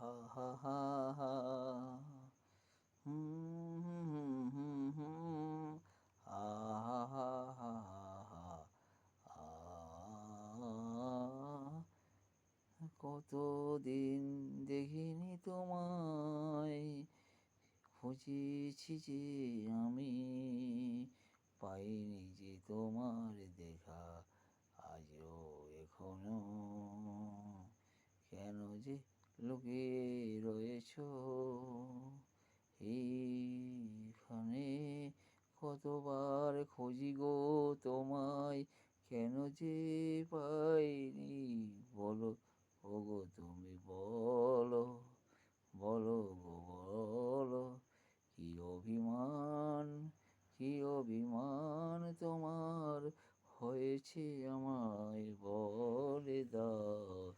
হা হা হা হা হুম হুম হুম হুম হুম হা হা হা হা হা হা কতদিন দেখিনি তোমায়, খুঁজেছি যে আমি, পাইনি যে তোমার দেখা আজও এখনো, কেন যে লুকিয়ে রয়েছো এইখানে, কতবার খুঁজি গো তোমায়, কেন যে পাইনি, বলো ওগো তুমি বলো, বলো গো বলো, কি অভিমান, কি অভিমান তোমার হয়েছে আমায় বলে দাও,